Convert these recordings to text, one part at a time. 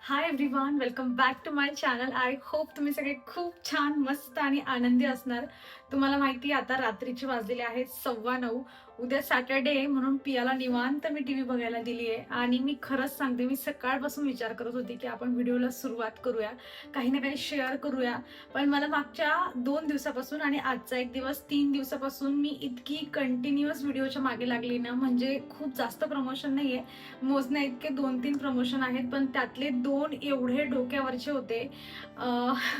High everyone, welcome back to my channel. I hope तुम्ही सगळे खूप छान, मस्त आणि आनंदी असणार. तुम्हाला माहिती आहे, आता रात्रीचे वाजलेले आहेत 9:15. उद्या सॅटर्डे आहे, म्हणून पियाला निवांत मी टीव्ही बघायला दिली आहे. आणि मी खरंच सांगते, मी सकाळपासून विचार करत होती की आपण व्हिडिओला सुरुवात करूया, काही ना काही शेअर करूया. पण मला मागच्या 2 दिवसापासून आणि आजचा एक दिवस 3 दिवसापासून मी इतकी कंटिन्युअस व्हिडिओच्या मागे लागली ना, म्हणजे खूप जास्त प्रमोशन नाहीये, मोजण्या इतके 2-3 प्रमोशन आहेत, पण त्यातले 2 एवढे डोक्यावरचे होते.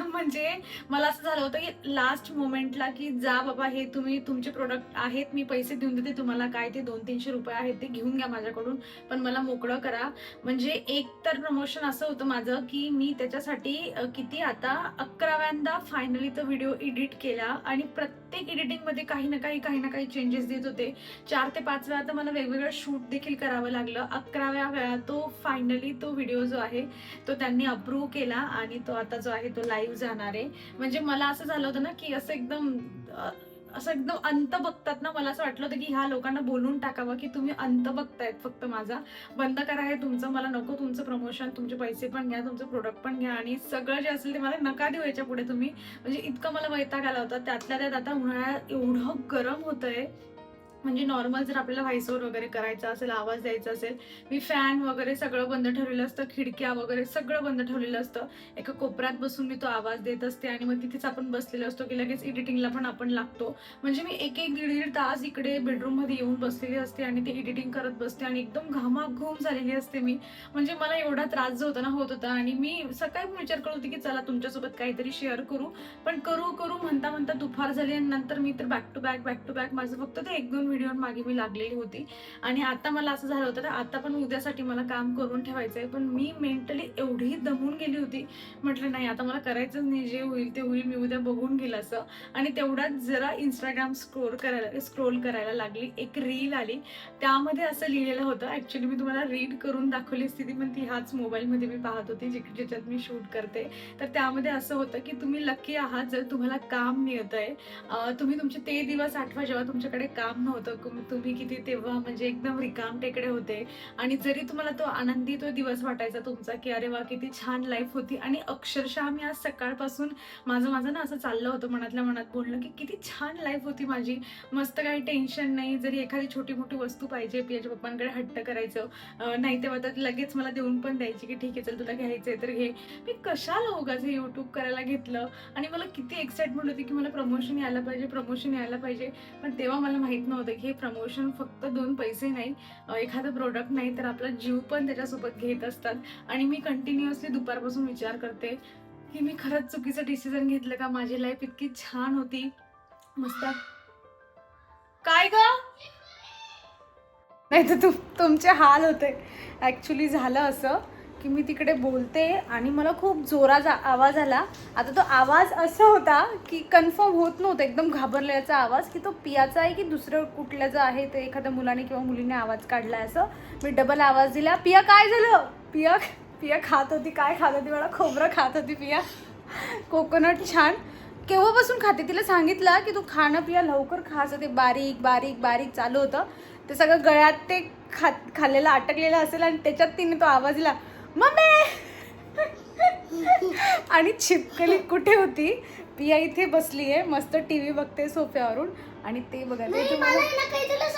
म्हणजे मला असं झालं होतं की लास्ट मोमेंटला की जा बाबा, हे तुम्ही तुमचे प्रोडक्ट आहेत, मी पैसे देऊन देते तुम्हाला, काय ते 200-300 रुपये आहेत ते घेऊन घ्या माझ्याकडून, पण मला मोकळं करा. म्हणजे एक तर प्रमोशन असं होतं माझं की मी त्याच्यासाठी किती आता 11व्यांदा फायनली तो व्हिडिओ एडिट केला आणि प्रत्येक एडिटिंगमध्ये काही ना काही चेंजेस देत होते. 4 ते 5 वेळा तर मला वेगवेगळं शूट देखील करावं लागलं. 11व्या वेळा तो फायनली तो व्हिडिओ जो आहे तो त्यांनी अप्रूव्ह केला आणि तो आता जो आहे तो लाईव्ह जाणार आहे. म्हणजे मला असं झालं होतं ना की असं एकदम अंत बघतात ना, मला असं वाटलं होतं की ह्या लोकांना बोलून टाकावं की तुम्ही अंत बघतायत फक्त माझा, बंद करा हे तुमचं, मला नको तुमचं प्रमोशन, तुमचे पैसे पण घ्या, तुमचं प्रोडक्ट पण घ्या आणि सगळं जे असेल ते मला नका देऊ याच्या पुढे तुम्ही. म्हणजे इतकं मला वैताग आला होता. त्यातल्या त्यात आता उन्हाळ्यात एवढं गरम होतंय, म्हणजे नॉर्मल जर आपल्याला व्हॉइस ओव्हर वगैरे करायचा असेल, आवाज द्यायचा असेल, मी फॅन वगैरे सगळं बंद ठेवलेलं असतं, खिडक्या वगैरे सगळं बंद ठेवलेलं असतं. एका कोपऱ्यात बसून मी तो आवाज देत असते आणि मग तिथेच आपण बसलेलो असतो की लगेच एडिटिंगला पण आपण लागतो. म्हणजे मी एक एक दीड तास इकडे बेडरूममध्ये येऊन बसलेली असते आणि ते एडिटिंग करत बसते आणि एकदम घामाघूम झालेली असते मी. म्हणजे मला एवढा त्रास जो होता ना होत होता आणि मी सकाळी पण विचार करत होते की चला तुमच्यासोबत काहीतरी शेअर करू, पण करू करू म्हणता म्हणता दुपार झाली आणि नंतर मी तर बॅक टू बॅक माझं फक्त ते 1-2 व्हिडिओ मागे मी लागलेली होती. आणि आता मला असं झालं होतं, आता पण उद्यासाठी मला काम करून ठेवायचंय, पण मी मेंटली एवढी दमून गेली होती, म्हटलं नाही आता मला करायचंच नाही, जे होईल ते होईल, मी उद्या बघून गेलं असं. आणि तेवढ्यात जरा इंस्टाग्राम स्क्रोल करायला लागली, एक रील आली, त्यामध्ये असं लिहिलेलं होतं. ऍक्च्युली मी तुम्हाला रीड करून दाखवली असती ती, पण ती ह्याच मोबाईलमध्ये मी पाहत होती ज्याच्यात मी शूट करते. तर त्यामध्ये असं होतं की तुम्ही लकी आहात जर तुम्हाला काम मिळतंय. तुम्ही तुमचे ते दिवस आठवा जेव्हा तुमच्याकडे काम नव्हतं, तुम्ही किती तेव्हा म्हणजे एकदम रिकाम टेकडे होते. आणि जरी तुम्हाला तो आनंदी तो दिवस वाटायचा तुमचा की अरे वा किती छान लाईफ होती, आणि अक्षरशः मी आज सकाळपासून माझं ना असं चाललं होतं मनातल्या मनात बोलणं की किती छान लाईफ होती माझी, मस्त काही टेन्शन नाही. जरी एखादी छोटी मोठी वस्तू पाहिजे, पियाच्या पप्पांकडे हट्ट करायचं, नाही तेव्हा तर लगेच मला देऊन पण द्यायची की ठीक आहे चल तुला घ्यायचंय तर घे. मी कशाला उगाच हे यूट्यूब करायला घेतलं. आणि मला किती एक्साइटमेंट होती की मला प्रमोशन यायला पाहिजे. पण तेव्हा मला माहित नव्हतं की हे प्रमोशन फक्त 2 पैसे नाही, एखादं प्रोडक्ट नाही, तर आपला जीव पण त्याच्यासोबत घेत असतात. आणि मी कंटिन्युअसली दुपारपासून विचार करते की मी खरंच चुकीचं डिसिजन घेतलं का, माझी लाईफ इतकी छान होती, मस्त. काय ग, नाही तर तुमचे हाल होते. ॲक्च्युली झालं असं की मी तिकडे बोलते आणि मला खूप जोराचा आवाज आला. आता तो आवाज असा होता की कन्फर्म होत नव्हतं, एकदम घाबरल्याचा आवाज, की तो पियाचा आहे की दुसरं कुठल्याचं आहे, ते एखाद्या मुलाने किंवा मुलीने आवाज काढलाय असं. मी डबल आवाज दिला, पिया काय झालं. पिया पिया खात होती, काय खात होती, मला खोबरं खात होती पिया, कोकोनट छान. केव्हापासून खाते, तिला सांगितलं की तू खाणं पिया लवकर खायचं, ते बारीक बारीक बारीक चालू होतं, ते सगळं गळ्यात ते खाल्लेलं अटकलेलं असेल आणि त्याच्यात तिने तो आवाज दिला मम्मी. आणि छिपकली कुठे होती, पिया इथे बसली आहे मस्त टीव्ही बघते सोफ्यावरून, आणि ते बघा ते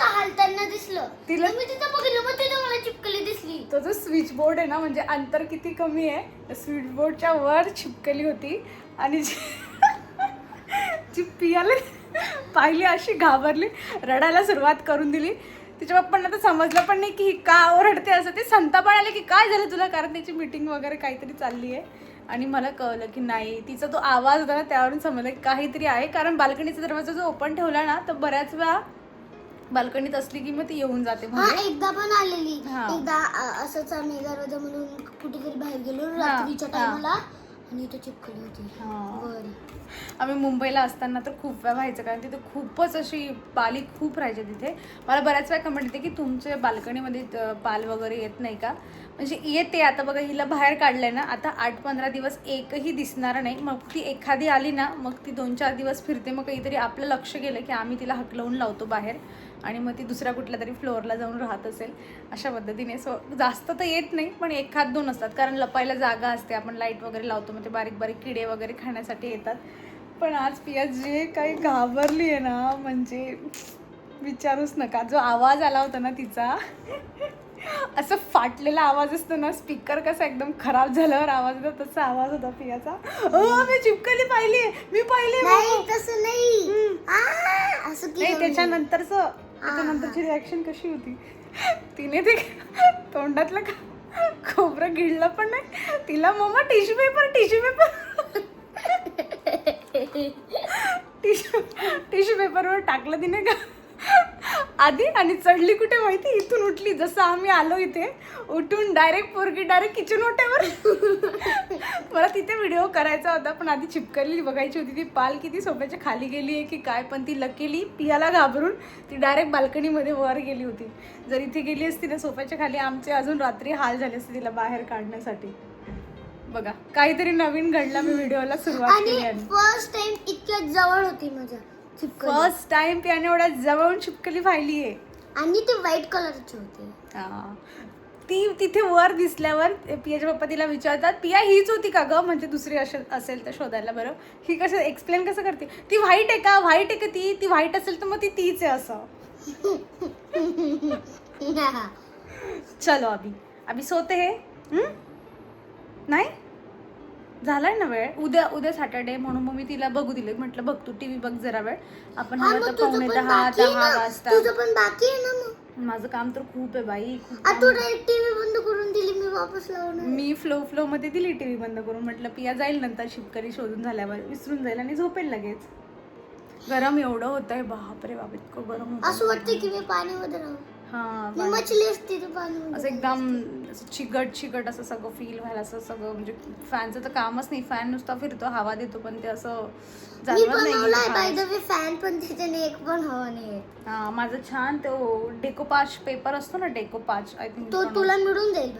हालताना दिसलं तिला, मी तिथं बघितलं मग तिथं मला चिपकली दिसली. तो जो स्विच बोर्ड आहे ना, म्हणजे अंतर किती कमी आहे, स्विच बोर्डच्या वर छिपकली होती. आणि जी पियाला पाहिली अशी घाबरली, रडायला सुरुवात करून दिली. तिच्या पप्पांना तर समजलं पण नाही की ही का ओरडते असं, ते संताप आले की काय झालं तुला, कारण त्याची मीटिंग वगैरे काहीतरी चालली आहे. आणि मला कळलं की नाही, तिचा तो आवाज होता ना त्यावरून समजलं की काहीतरी आहे, कारण बाल्कनीचा दरवाजा जो ओपन ठेवला ना, तर बऱ्याच वेळा बाल्कनीत असली की मग ती येऊन जाते. एकदा पण आलेली, एकदा असंच आम्ही दरवाजा म्हणून कुठेतरी बाहेर गेलो रात्रीच्या टायमाला आणि इथं चिपकली होती. आम्ही मुंबईला असताना तर खूप वेळा व्हायचं, कारण तिथे खूपच अशी पाली खूप राहायचे तिथे. मला बऱ्याच वेळा कमेंट येते की तुमच्या बाल्कनीमध्ये पाल वगैरे येत नाही का, म्हणजे येते. आता बघा हिला बाहेर काढलंय ना, आता 8-15 दिवस एकही दिसणार नाही. मग ती एखादी आली ना, मग ती 2-4 दिवस फिरते, मग काहीतरी आपलं लक्ष गेलं की आम्ही तिला हकलवून लावतो बाहेर. आणि मग ती दुसऱ्या कुठल्या तरी फ्लोअरला जाऊन राहत असेल अशा पद्धतीने. सो जास्त तर येत नाही, पण 1-2 असतात, कारण लपायला जागा असते, आपण लाईट वगैरे लावतो, मग ते बारीक बारीक किडे वगैरे खाण्यासाठी येतात. पण आज पिया जे काही घाबरली आहे ना, म्हणजे विचारूच नका. जो आवाज आला होता ना तिचा, असं फाटलेला आवाज असतो ना, स्पीकर कसा एकदम खराब झाल्यावर आवाज येतो तसा आवाज होता पियाचा. मी चिपकली पाहिली, मी पाहिली. नाही तसं नाही, असं नाही, त्याच्यानंतरची रिॲक्शन कशी होती, तिने ते तोंडातलं खोबरं गिळलं पण नाही. तिला मम्मा टिश्यू पेपर टिश्यू पेपरवर टाकलं तिने का आधी, आणि चढली कुठे माहिती, इथून उठली जसं आम्ही आलो इथे, उठून डायरेक्ट किचन ओट्यावर. मला तिथे व्हिडिओ करायचा होता, पण आधी चिपकली बघायची होती ती पाल किती सोफ्याच्या खाली गेली आहे की काय. पण ती लकीली पियाला घाबरून ती डायरेक्ट बाल्कनीमध्ये वर गेली होती. जर इथे गेली असती ना सोफ्याच्या खाली, आमचे अजून रात्री हाल झाले असते तिला बाहेर काढण्यासाठी. बघा, काहीतरी नवीन घडला. मी व्हिडिओला सुरुवात केली आणि फर्स्ट टाइम इतक्या जवळ होती माझ्या चिपकली. फर्स्ट टाइम पियाने एवढ्या जवळून चिपकली पाहिली आहे. आणि ते व्हाईट कलरची होती. ती तिथे वर दिसल्यावर पियाचे पप्पा तिला विचारतात, पिया हीच होती का ग, म्हणजे दुसरी असेल तर शोधायला. बरं, ही कसं एक्सप्लेन कसं करते, ती व्हाईट आहे का ती व्हाईट असेल तर मग ती तीच आहे असं. चलो अभी सोते हे. नाही झालाय ना वेळ, उद्या सॅटर्डे, म्हणून मग मी तिला बघू दिले. म्हटलं बघ तू टीव्ही बघ जरा वेळ, आपण हवं तर 9:45-10 वाजता. तुझं पण बाकी आहे ना मग. माझं काम तर खूप आहे बाई, खूप. तू डायरेक्ट टीव्ही बंद करून दिली, मी वापस लावणार. मी फ्लो मध्ये दिली टीव्ही बंद करून. म्हटलं पिया जाईल नंतर शिपकरी शोधून झाल्यावर, विसरून जाईल आणि झोपेल लगेच. गरम एवढं होतंय, बापरे बाप, इतकं गरम होतं. असं वाटतं की मी पाणीमध्ये राहू. हा, मछली असते तर पाणी असं एकदम चिकट असं सगळं फील व्हायला, असं सगळं. म्हणजे फॅनचं तर कामच नाही, फॅन नुसता फिरतो, हवा देतो, पण ते असं जाणवत नाही. फॅन पण त्याच्याने एक पण हवा नाही. हा, माझं छान तो डेकोपाच पेपर असतो ना, डेकोपाच, आय थिंक तो तुला मिळून जाईल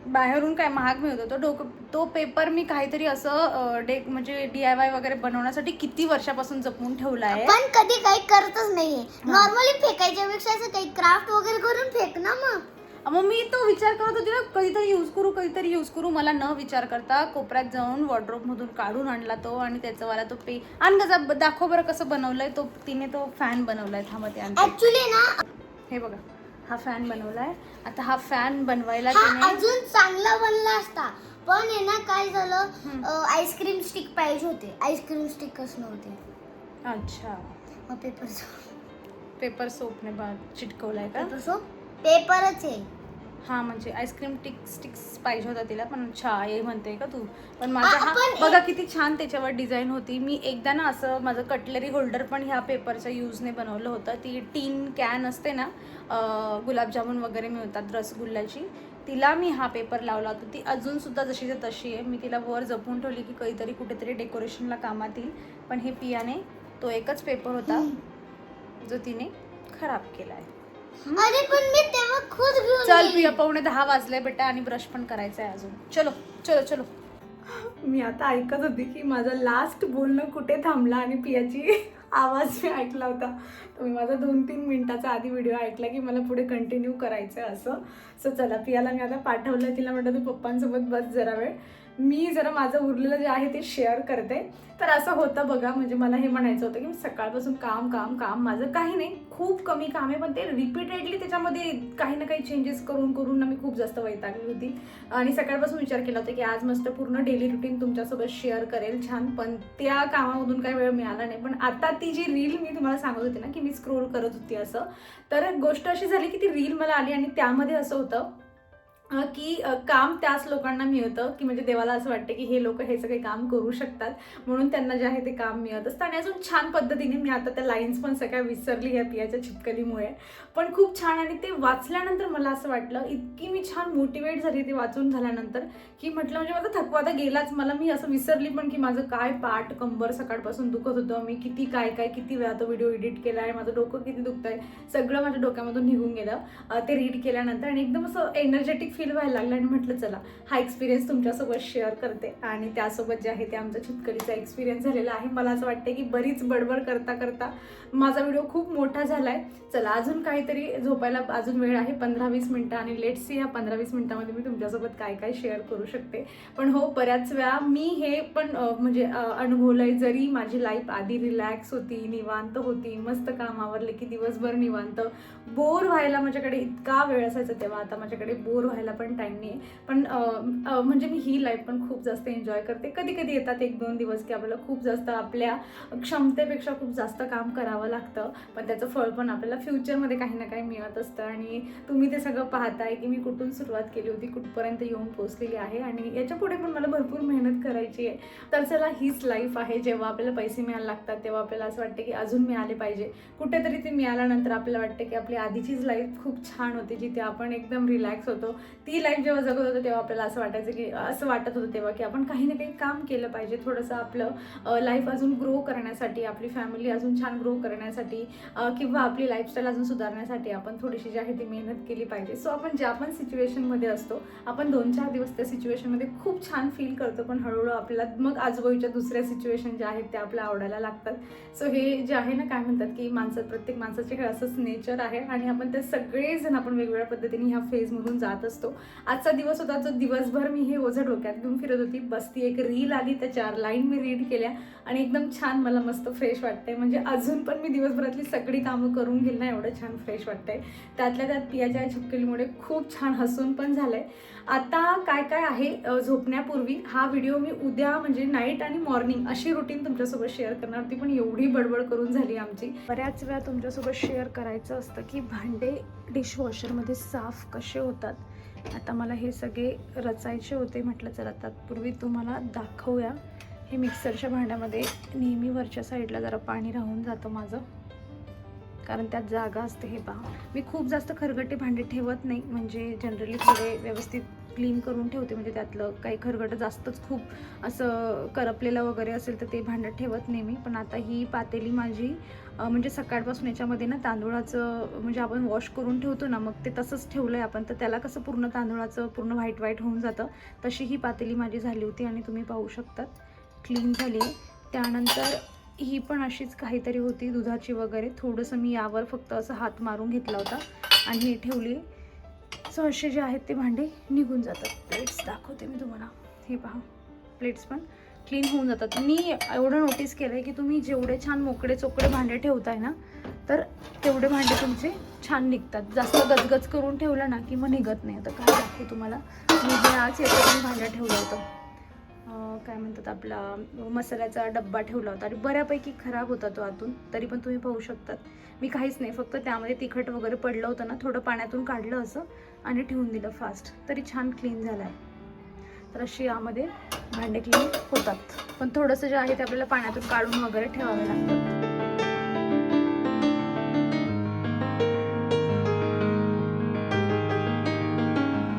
बाहेरून. काय महाग मिळतो तो पेपर. मी काहीतरी असं म्हणजे DIY वगैरे बनवण्यासाठी किती वर्षापासून जपून ठेवला आहे, पण कधी काही करतच नाहीये. नॉर्मली फेकायच्या पेक्षा असं काही क्राफ्ट वगैरे करून फेक ना. मग मी तो विचार करत होती ना, कधीतरी यूज करू. मला न विचार करता कोपऱ्यात जाऊन वॉर्डरोब मधून काढून आणला तो, आणि त्याचावाला तो दाखव बरं कसं बनवलंय. तिने तो फॅन बनवलाय. थांबते ऍक्च्युली ना, हे बघा, हा फॅन बनवलाय. आता हा फॅन बनवायला अजून चांगला बनला असता, पण आहे ना काय झालं, आईस्क्रीम स्टिक पाहिजे होते, आईस्क्रीम स्टिकच नव्हते. अच्छा, मग पेपर सोपने चिटकवलाय का? पेपरच आहे. हा, म्हणजे आईस्क्रीम स्टिक्स पाहिजे होता तिला. पण अच्छा, हे म्हणते का तू? पण माझा हा बघा किती छान त्याच्यावर डिझाईन होती. मी एकदा ना असं माझं कटलरी होल्डर पण ह्या पेपरच्या यूजने बनवलं होतं. ती टीन कॅन असते ना, गुलाबजामुन वगैरे मिळतात रसगुल्ल्याची, तिला मी हा पेपर लावला होता. ती अजून सुद्धा जशी तशी आहे. मी तिला वर जपून ठेवली की कधीतरी कुठेतरी डेकोरेशनला कामात येईल. पण हे पियाने तो एकच पेपर होता जो तिने खराब केलाय. अरे पण मी तेव्हा खुद घेऊन चल पिया, 9:45 वाजले बेटा, आणि ब्रश पण करायचा आहे अजून. चलो. मी आता ऐकत होती की माझं लास्ट बोलणं कुठे थांबला, आणि पियाची आवाज मी ऐकला होता. तर मी माझा 2-3 मिनिटाचा आधी व्हिडिओ ऐकला की मला पुढे कंटिन्यू करायचं आहे असं. सो चला, पियाला मी आता पाठवलं. तिला म्हटलं तू पप्पांसोबत बस जरा वेळ, मी जरा माझं उरलेलं जे आहे ते शेअर करते. तर असं होतं बघा, म्हणजे मला हे म्हणायचं होतं की सकाळपासून काम माझं काही नाही, खूप कमी काम आहे, पण ते रिपीटेडली त्याच्यामध्ये काही ना काही चेंजेस करून मी खूप जास्त वैतागली होती. आणि सकाळपासून विचार केला होता की आज मस्त पूर्ण डेली रुटीन तुमच्यासोबत शेअर करेल छान, पण त्या कामामधून काही वेळ मिळाला नाही. पण आता ती जी रील मी तुम्हाला सांगत होती ना की मी स्क्रोल करत होती असं, तर गोष्ट अशी झाली की ती रील मला आली, आणि त्यामध्ये असं होतं की काम त्याच लोकांना मिळतं, की म्हणजे देवाला असं वाटतं की हे लोक हे सगळे काम करू शकतात, म्हणून त्यांना जे आहे ते काम मिळत असतं. आणि अजून छान पद्धतीने मी आता त्या लाईन्स पण सगळ्या विसरली ह्या पियाच्या चिपकलीमुळे, पण खूप छान. आणि ते वाचल्यानंतर मला असं वाटलं, इतकी मी छान मोटिवेट झाली ते वाचून झाल्यानंतर, की म्हटलं म्हणजे माझा थकवा आता गेलाच. मी असं विसरली पण की माझं काय पाठ कंबर सकाळपासून दुखत होतं, मी किती वेळा तो व्हिडिओ एडिट केला आहे, माझं डोकं किती दुखतंय, सगळं माझ्या डोक्यामधून निघून गेलं ते रीड केल्यानंतर. आणि एकदम असं एनर्जेटिक फील व्हायला लागलं आणि म्हटलं चला हा एक्सपिरियन्स तुमच्यासोबत शेअर करते. आणि त्यासोबत जे आहे ते आमचा चितकलीचा एक्सपिरियन्स झालेला आहे. मला असं वाटतं की बरीच बडबड करता करता माझा व्हिडिओ खूप मोठा झाला आहे. चला अजून काहीतरी झोपायला अजून वेळ आहे 15-20 मिनटं आणि लेट्स सी ह्या 15-20 मिनटामध्ये मी तुमच्यासोबत काय काय शेअर करू शकते. पण हो, बऱ्याच वेळा मी हे पण म्हणजे अनुभवलं आहे. जरी माझी लाईफ आधी रिलॅक्स होती, निवांत होती, मस्त काम आवरले की दिवसभर निवांत, बोर व्हायला माझ्याकडे इतका वेळ असायचा तेव्हा, आता माझ्याकडे बोर व्हायला पण टाईम नाही आहे. पण म्हणजे मी ही लाईफ पण खूप जास्त एन्जॉय करते. कधी कधी येतात 1-2 दिवस की आपल्याला खूप जास्त आपल्या क्षमतेपेक्षा खूप जास्त काम करावं लागतं, पण त्याचं फळ पण आपल्याला फ्युचरमध्ये काही ना काही मिळत असतं. आणि तुम्ही ते सगळं पाहताय की मी कुठून सुरुवात केली होती, कुठपर्यंत येऊन पोहोचलेली आहे आणि याच्या पुढे पण मला भरपूर मेहनत करायची आहे. तर चला, हीच लाईफ आहे. जेव्हा आपल्याला पैसे मिळायला लागतात तेव्हा आपल्याला असं वाटतं की अजून मिळाले पाहिजे. कुठेतरी ते मिळाल्यानंतर आपल्याला वाटतं की आपली आधीचीच लाईफ खूप छान होती, जिथे आपण एकदम रिलॅक्स होतो. ती लाईफ जेव्हा जगत होतो तेव्हा आपल्याला असं वाटायचं की असं वाटत होतं तेव्हा की आपण काही ना काही काम केलं पाहिजे, थोडंसं आपलं लाईफ अजून ग्रो करण्यासाठी, आपली फॅमिली अजून छान ग्रो करण्यासाठी किंवा आपली लाईफस्टाईल अजून सुधारण्यासाठी आपण थोडीशी जी आहे ती मेहनत केली पाहिजे. सो आपण ज्या पण सिच्युएशनमध्ये असतो, आपण 2-4 दिवस त्या सिच्युएशनमध्ये खूप छान फील करतो, पण हळूहळू आपल्याला मग आजूबाजूच्या दुसऱ्या सिच्युएशन ज्या आहेत त्या आपल्याला आवडायला लागतात. सो हे जे आहे ना, काय म्हणतात की प्रत्येक माणसाचे हे असंच नेचर आहे आणि आपण ते सगळेजण आपण वेगवेगळ्या पद्धतीने ह्या फेजमधून जात असतो. आजचा दिवस होता जो दिवसभर मी हे ओझं डोक्यात घेऊन फिरत होती. बस ती एक रील आली, त्या 4 लाईन मी रीड केल्या आणि एकदम छान मला मस्त फ्रेश वाटतंय. म्हणजे अजून पण मी दिवसभरातली सगळी कामं करून गेली ना, एवढं छान फ्रेश वाटतंय. त्यातल्या त्यात पियाच्या चिपकलीमुळे खूप छान हसून पण झालंय. आता काय काय आहे झोपण्यापूर्वी हा व्हिडिओ मी उद्या म्हणजे नाईट आणि मॉर्निंग अशी रुटीन तुमच्यासोबत शेअर करणार होती, पण एवढी बडबड करून झाली आमची. बऱ्याच वेळा तुमच्यासोबत शेअर करायचं असतं की भांडे डिशवॉशरमध्ये साफ कसे होतात. आता मला हे सगळे रचायचे होते, म्हटलं चला तत्पूर्वी तुम्हाला दाखवूया. हे मिक्सरच्या भांड्यामध्ये नेहमी वरच्या साईडला जरा पाणी राहून जातं माझं, कारण त्यात जागा असते. हे पहा, मी खूप जास्त खरगटे भांडे ठेवत नाही, म्हणजे जनरली थोडे व्यवस्थित क्लीन करून ठेवते. म्हणजे त्यातलं काही खरगटं जास्तच खूप असं करपलेलं वगैरे असेल तर ते भांडं ठेवत नाही मी. पण आता ही पातेली माझी म्हणजे सकाळपासून याच्यामध्ये ना तांदूळाचं म्हणजे आपण वॉश करून ठेवतो ना, मग ते तसंच ठेवलं आहे आपण, तर त्याला कसं पूर्ण तांदूळाचं पूर्ण व्हाईट होऊन जातं. तशी ही पातेली माझी झाली होती आणि तुम्ही पाहू शकतात क्लीन झाली आहे. त्यानंतर ही पण अशीच काहीतरी होती दुधाची वगैरे, थोडंसं मी यावर फक्त असं हात मारून घेतला होता आणि ही ठेवली. सो असे जे आहेत ते भांडे निघून जातात. प्लेट्स दाखवते मी तुम्हाला. हे पहा, प्लेट्स पण क्लीन होऊन जातात. मी एवढं नोटीस केलं आहे की तुम्ही जेवढे छान मोकळे चोकडे भांडे ठेवताय ना, तर तेवढे भांडे तुमचे छान निघतात. जास्त गजगज करून ठेवलं ना की मग निघत नाही. आता काय दाखवू तुम्हाला, मी हे आज याच्यातून भांडं ठेवलं होतं, काय म्हणतात आपला मसाल्याचा डब्बा ठेवला होता आणि बऱ्यापैकी खराब होता तो आतून. तरी पण तुम्ही पाहू शकतात मी काहीच नाही, फक्त त्यामध्ये तिखट वगैरे पडलं होतं ना, थोडं पाण्यातून काढलं असं आणि ठेवून दिलं फास्ट, तरी छान क्लीन झालं आहे. तर अशी यामध्ये भांडे क्लीन होतात, पण थोडंसं जे आहे ते आपल्याला पाण्यातून काढून वगैरे ठेवावे लागतं.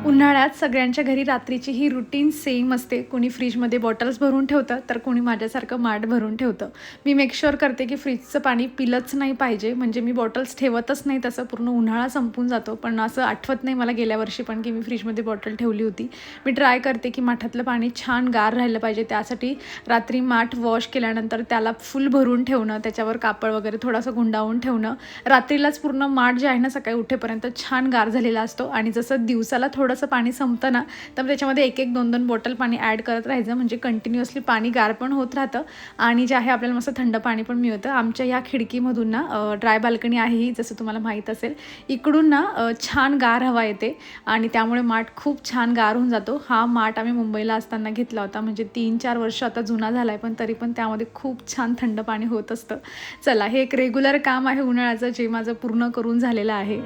उन्हाळ्यात सगळ्यांच्या घरी रात्रीची ही रुटीन सेम असते. कोणी फ्रीजमध्ये बॉटल्स भरून ठेवतं, तर कोणी माझ्यासारखं माठ भरून ठेवतं. मी मेक शुअर करते की फ्रीजचं पाणी पिलंच नाही पाहिजे, म्हणजे मी बॉटल्स ठेवतच नाही, तसं पूर्ण उन्हाळा संपून जातो. पण असं आठवत नाही मला गेल्या वर्षी पण की मी फ्रीजमध्ये बॉटल ठेवली होती. मी ट्राय करते की माठातलं पाणी छान गार राहिलं पाहिजे, त्यासाठी रात्री माठ वॉश केल्यानंतर त्याला फुल भरून ठेवणं, त्याच्यावर कापड वगैरे थोडंसं गुंडाळून ठेवणं. रात्रीलाच पूर्ण माठ जे आहे ना, सकाळी उठेपर्यंत छान गार झालेला असतो आणि जसं दिवसाला थोडंसं पाणी संपतं ना, तर त्याच्यामध्ये 1-1, 2-2 बॉटल पाणी ॲड करत राहायचं, म्हणजे कंटिन्युअसली पाणी गार पण होत राहतं आणि जे आहे आपल्याला मस्त थंड पाणी पण मिळतं. आमच्या या खिडकीमधून ना ड्राय बाल्कनी आहे ही, जसं तुम्हाला माहीत असेल. इकडून ना छान गार हवा येते आणि त्यामुळे माठ खूप छान गार होऊन जातो. हा माठ आम्ही मुंबईला असताना घेतला होता, म्हणजे 3-4 वर्ष आता जुना झाला आहे, पण तरी पण त्यामध्ये खूप छान थंड पाणी होत असतं. चला, हे एक रेग्युलर काम आहे उन्हाळ्याचं, जे माझं पूर्ण करून झालेलं आहे.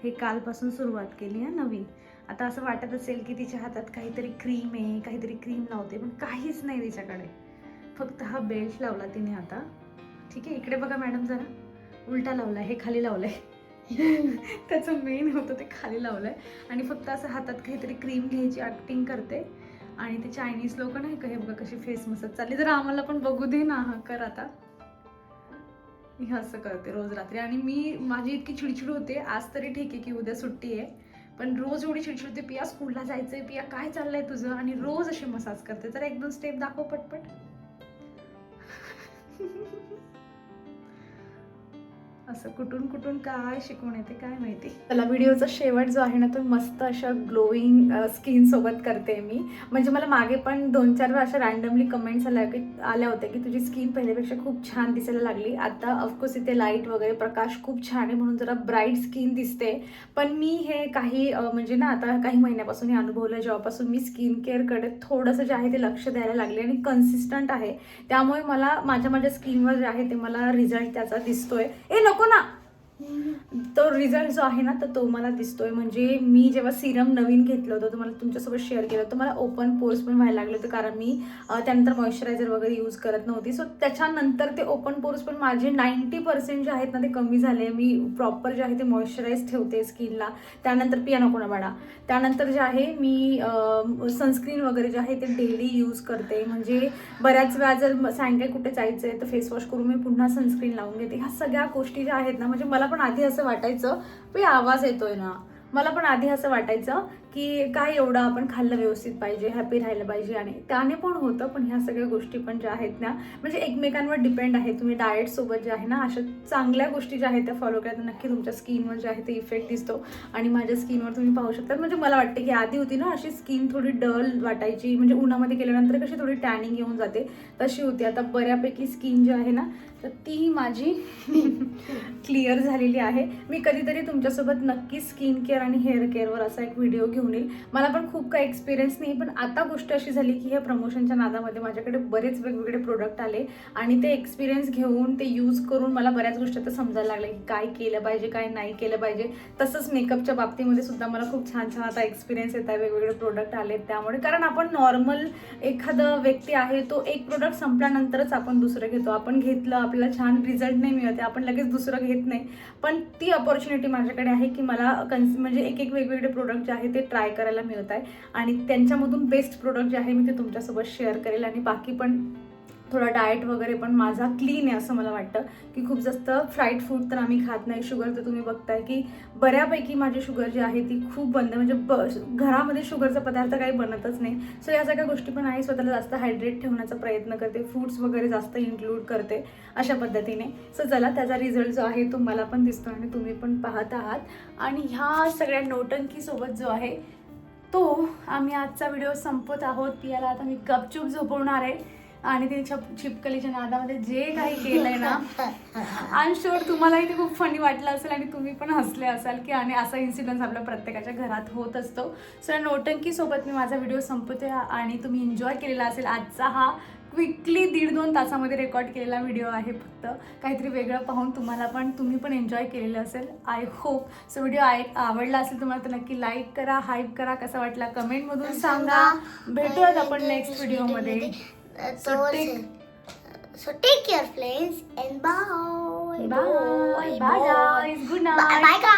हे कालपासून सुरुवात केली आहे नवीन. आता असं वाटत असेल की तिच्या हातात काहीतरी क्रीम आहे, काहीतरी क्रीम लावते, पण काहीच नाही तिच्याकडे, फक्त हा बेल्ट लावला तिने आता. ठीक आहे, इकडे बघा मॅडम, जरा उलटा लावलाय, हे खाली लावलंय. त्याचं मेन होतं ते खाली लावलंय आणि फक्त असं हातात काहीतरी क्रीम घ्यायची ॲक्टिंग करते. आणि ते चायनीज लोक नाही का, हे बघा कशी फेस मसाज चालली, जरा आम्हाला पण बघू दे ना. हा कर आता. हे असं करते रोज रात्री. आणि मी माझी इतकी चिडचिड होते, आज तरी ठीक आहे की उद्या सुट्टी आहे, पण रोज एवढी चिडचिड होते, पिया स्कूलला जायचंय, पिया काय चाललंय तुझं, आणि रोज अशी मसाज करते. तर 1-2 स्टेप दाखव पटपट. असं कुठून कुठून काय शिकवून येते काय माहिती. त्याला व्हिडिओचा शेवट जो आहे ना तो मस्त अशा ग्लोईंग स्किन सोबत करते मी. म्हणजे मला मागे पण 2-4 वेळा अशा रॅन्डमली कमेंट्स आल्या होत्या की तुझी स्किन पहिल्यापेक्षा खूप छान दिसायला लागली. आता ऑफकोर्स इथे लाईट वगैरे प्रकाश खूप छान आहे म्हणून जरा ब्राईट स्किन दिसते. पण मी हे काही म्हणजे ना आता काही महिन्यापासून हे अनुभवलं, जेव्हापासून मी स्किन केअरकडे थोडंसं जे आहे ते लक्ष द्यायला लागले आणि कन्सिस्टंट आहे, त्यामुळे मला माझ्या स्किनवर जे आहे ते मला रिझल्ट त्याचा दिसतोय. नको ना, तो रिझल्ट जो आहे ना तर तो मला दिसतोय. म्हणजे मी जेव्हा सिरम नवीन घेतलं होतं, तुम्हाला तुमच्यासोबत शेअर केलं होतं, मला ओपन पोर्स पण व्हायला लागले होते कारण मी त्यानंतर मॉइश्चरायझर वगैरे यूज करत नव्हती. सो त्याच्यानंतर ते ओपन पोर्स पण माझे 90% जे आहेत ना ते कमी झाले. मी प्रॉपर जे आहे ते मॉइश्चराईज ठेवते स्किनला. त्यानंतर पिया नको ना बाळा. त्यानंतर जे आहे मी सनस्क्रीन वगैरे जे आहे ते डेली यूज करते. म्हणजे बऱ्याच वेळा जर सायंकाळी कुठे जायचं आहे तर फेसवॉश करून मी पुन्हा सनस्क्रीन लावून घेते. ह्या सगळ्या गोष्टी ज्या आहेत ना, म्हणजे मला पण आधी असं वाटायचं की आवाज येतोय ना, मला पण आधी असं वाटायचं की काय एवढं आपण खाल्लं व्यवस्थित पाहिजे, हॅपी राहिलं पाहिजे, आणि त्याने पण होतं. पण ह्या सगळ्या गोष्टी पण ज्या आहेत ना म्हणजे एकमेकांवर डिपेंड आहे. तुम्ही डाएटसोबत जे आहे ना अशा चांगल्या गोष्टी ज्या आहेत त्या फॉलो केल्या तर नक्की तुमच्या स्किनवर जे आहे ते इफेक्ट दिसतो. आणि माझ्या स्किनवर तुम्ही पाहू शकता. म्हणजे मला वाटते की आधी होती ना अशी स्किन थोडी डल वाटायची, म्हणजे उन्हामध्ये गेल्यानंतर कशी थोडी टॅनिंग येऊन जाते तशी होती. आता बऱ्यापैकी स्किन जी आहे ना तर ती माझी क्लिअर झालेली आहे. मी कधीतरी तुमच्यासोबत नक्की स्किन केअर आणि हेअर केअरवर असा एक व्हिडिओ घेऊन येईल. मला पण खूप काही एक्सपिरियन्स नाही, पण आता गोष्ट अशी झाली की ह्या प्रमोशनच्या नादामध्ये माझ्याकडे बरेच वेगवेगळे प्रोडक्ट आले आणि ते एक्सपिरियन्स घेऊन ते यूज करून मला बऱ्याच गोष्टी आता समजायला लागल्या की काय केलं पाहिजे काय नाही केलं पाहिजे. तसंच मेकअपच्या बाबतीमध्ये सुद्धा मला खूप छान छान आता एक्सपिरियन्स येत आहे. वेगवेगळे प्रोडक्ट आले त्यामुळे. कारण आपण नॉर्मल एखादा व्यक्ती आहे तो एक प्रोडक्ट संपल्यानंतरच आपण दुसरं घेतो. आपण घेतलं आपल्याला छान रिझल्ट नाही मिळते, आपण लगेच दुसरं घेत नाही. पण ती अपॉर्च्युनिटी माझ्याकडे आहे की मला म्हणजे एक वेगवेगळे प्रोडक्ट जे आहे ते ट्राय करायला मिळत आहे आणि त्यांच्यामधून बेस्ट प्रोडक्ट जे आहे मी ते तुमच्यासोबत शेअर करेल. आणि बाकी पण थोडा डाएट वगैरे पण माझा क्लीन आहे असं मला वाटतं की खूप जास्त फ्राईड फूड तर आम्ही खात नाही. शुगर तर तुम्ही बघताय की बऱ्यापैकी माझी शुगर जी आहे ती खूप बंद, म्हणजे घरामध्ये शुगरचा पदार्थ काही बनतच नाही. सो या सगळ्या गोष्टी पण आहे. स्वतःला जास्त हायड्रेट ठेवण्याचा प्रयत्न करते, फ्रूट्स वगैरे जास्त इन्क्लूड करते अशा पद्धतीने. सो चला त्याचा रिझल्ट जो आहे तो मला पण दिसतो आणि तुम्ही पण पाहत आहात. आणि ह्या सगळ्या नौटंकीसोबत जो आहे तो आम्ही आजचा व्हिडिओ संपवत आहोत. पियाला आता मी गपचूप झोपवणार आहे आणि तिच्या छिपकलीच्या नादामध्ये जे काही केलंय ना आय एम शुअर तुम्हालाही ते खूप फनी वाटलं असेल आणि तुम्ही पण हसले असाल की आणि असा इन्सिडन्स आपल्या प्रत्येकाच्या घरात होत असतो. सो नौटंकीसोबत मी माझा व्हिडिओ संपवते आणि तुम्ही एन्जॉय केलेला असेल. आजचा हा क्विकली 1.5-2 तासामध्ये रेकॉर्ड केलेला व्हिडिओ आहे. फक्त काहीतरी वेगळं पाहून तुम्ही पण एन्जॉय केलेलं असेल आय होप. सो व्हिडिओ आवडला असेल तुम्हाला तर नक्की लाईक करा, हाईप करा, कसा वाटला कमेंटमधून सांगा. भेटूयात आपण नेक्स्ट व्हिडिओमध्ये. So take care friends and bye. Bye guys, good night. Bye guys.